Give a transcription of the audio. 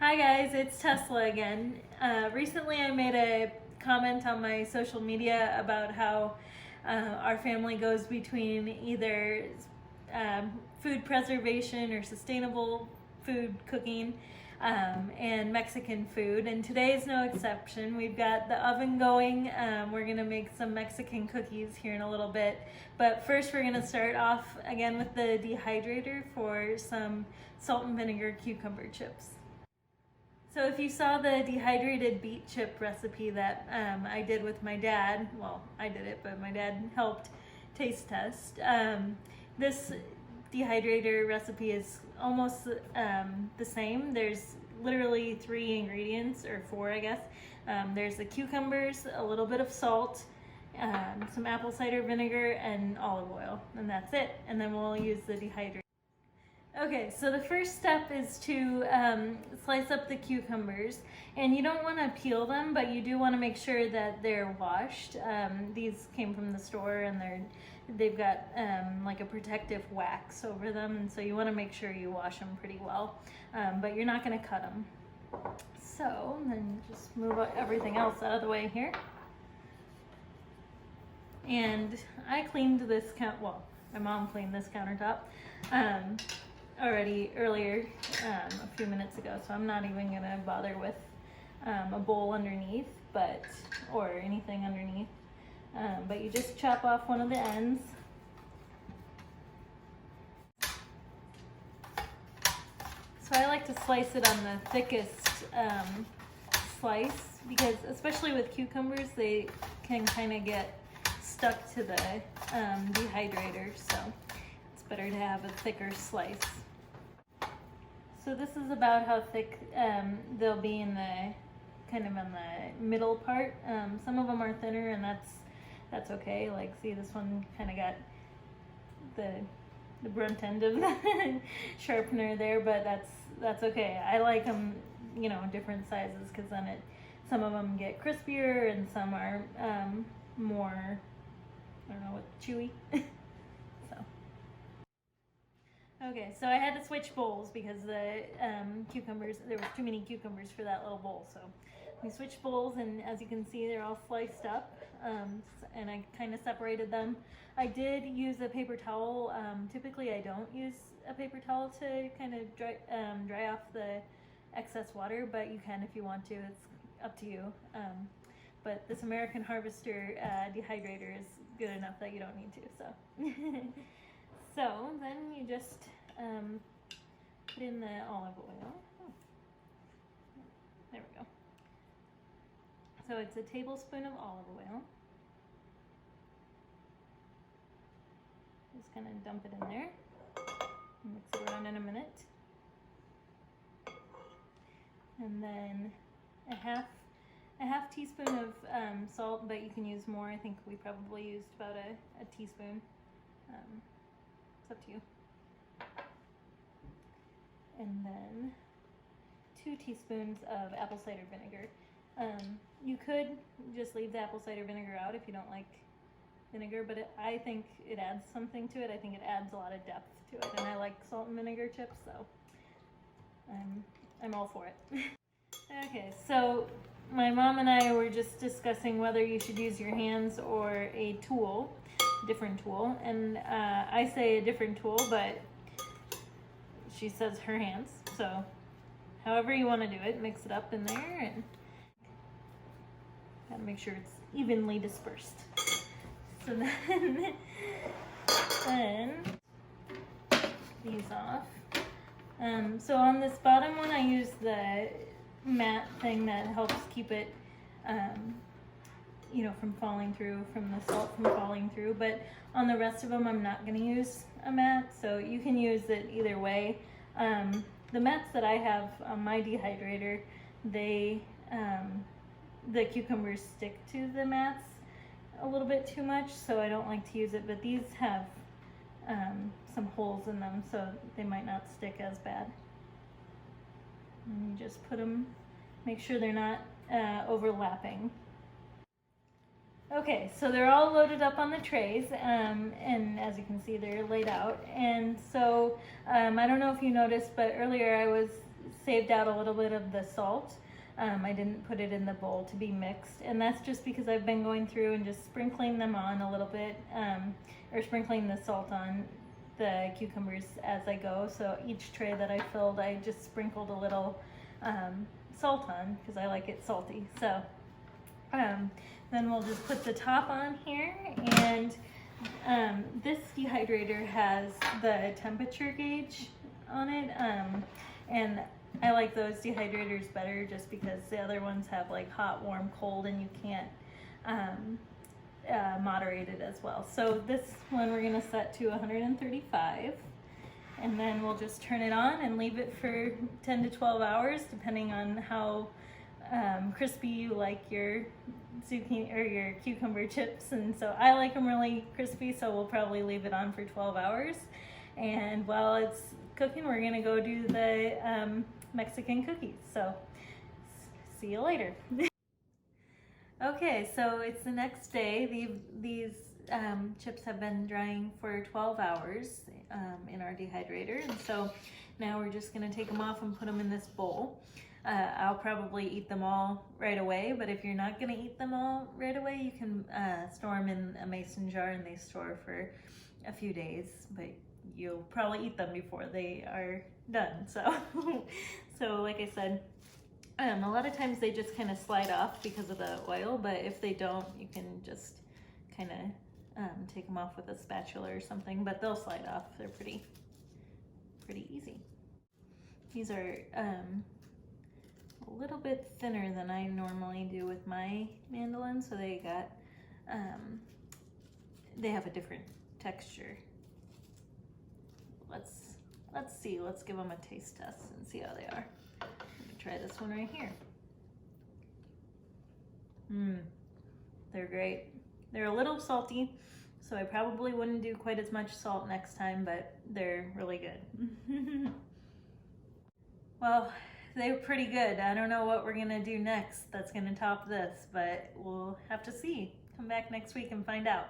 Hi guys, it's Tesla again. Recently I made a comment on my social media about how our family goes between either food preservation or sustainable food cooking and Mexican food, and today is no exception. We've got the oven going. We're gonna make some Mexican cookies here in a little bit, but first we're gonna start off again with the dehydrator for some salt and vinegar cucumber chips. So if you saw the dehydrated beet chip recipe that I did with my dad, well, I did it, but my dad helped taste test. This dehydrator recipe is almost the same. There's literally 3 ingredients, or 4 I guess. There's the cucumbers, a little bit of salt, some apple cider vinegar, and olive oil, and that's it. And then we'll use the dehydrator. Okay, so the first step is to slice up the cucumbers, and you don't want to peel them, but you do want to make sure that they're washed. These came from the store, and they've got like a protective wax over them, and so you want to make sure you wash them pretty well, but you're not going to cut them. So then just move everything else out of the way here. And I cleaned this my mom cleaned this countertop already earlier, a few minutes ago, so I'm not even gonna bother with a bowl underneath, or anything underneath, but you just chop off one of the ends. So I like to slice it on the thickest slice, because especially with cucumbers, they can kind of get stuck to the dehydrator, so it's better to have a thicker slice. So this is about how thick they'll be in the kind of on the middle part. Some of them are thinner, and that's okay. Like, see, this one kind of got the brunt end of the sharpener there, but that's okay. I like them, different sizes, because then some of them get crispier and some are more, I don't know what, chewy. Okay, so I had to switch bowls because the cucumbers, there was too many cucumbers for that little bowl. So we switched bowls, and as you can see, they're all sliced up, and I kind of separated them. I did use a paper towel. Typically I don't use a paper towel to kind of dry off the excess water, but you can if you want to. It's up to you. But this American Harvester dehydrator is good enough that you don't need to, so. So then you just put in the olive oil. There we go. So it's a tablespoon of olive oil. Just kind of dump it in there. Mix it around in a minute. And then a half teaspoon of salt, but you can use more. I think we probably used about a teaspoon. It's up to you. And then 2 teaspoons of apple cider vinegar. You could just leave the apple cider vinegar out if you don't like vinegar, but I think it adds something to it. I think it adds a lot of depth to it, and I like salt and vinegar chips, so I'm all for it. Okay, so my mom and I were just discussing whether you should use your hands or a tool. Different tool, and I say a different tool, but she says her hands, so however you want to do it, mix it up in there, and gotta make sure it's evenly dispersed. So then these off. So on this bottom one, I use the mat thing that helps keep it from falling through, from the salt from falling through, but on the rest of them I'm not going to use a mat, so you can use it either way. The mats that I have on my dehydrator, the cucumbers stick to the mats a little bit too much, so I don't like to use it, but these have some holes in them, so they might not stick as bad. And you just put them, make sure they're not overlapping. Okay, so they're all loaded up on the trays, and as you can see, they're laid out. And so I don't know if you noticed, but earlier I was saved out a little bit of the salt. I didn't put it in the bowl to be mixed, and that's just because I've been going through and just sprinkling them on a little bit, or sprinkling the salt on the cucumbers as I go. So each tray that I filled, I just sprinkled a little salt on because I like it salty. So then we'll just put the top on here, and this dehydrator has the temperature gauge on it, and I like those dehydrators better just because the other ones have like hot, warm, cold, and you can't moderate it as well. So this one we're gonna set to 135, and then we'll just turn it on and leave it for 10 to 12 hours depending on how crispy you like your zucchini or your cucumber chips. And so I like them really crispy, so we'll probably leave it on for 12 hours. And while it's cooking, we're gonna go do the Mexican cookies. So see you later. Okay, so it's the next day. These chips have been drying for 12 hours in our dehydrator, and so now we're just gonna take them off and put them in this bowl. I'll probably eat them all right away, but if you're not gonna eat them all right away, you can store them in a mason jar, and they store for a few days, but you'll probably eat them before they are done. So, so like I said, a lot of times they just kind of slide off because of the oil, but if they don't, you can just kind of take them off with a spatula or something, but they'll slide off. They're pretty easy. These are a little bit thinner than I normally do with my mandolin, so they have a different texture. Let's see, let's give them a taste test and see how they are. I'm gonna try this one right here. They're great. They're a little salty, so I probably wouldn't do quite as much salt next time, but they're really good. Well, they're pretty good. I don't know what we're gonna do next that's gonna top this, but we'll have to see. Come back next week and find out.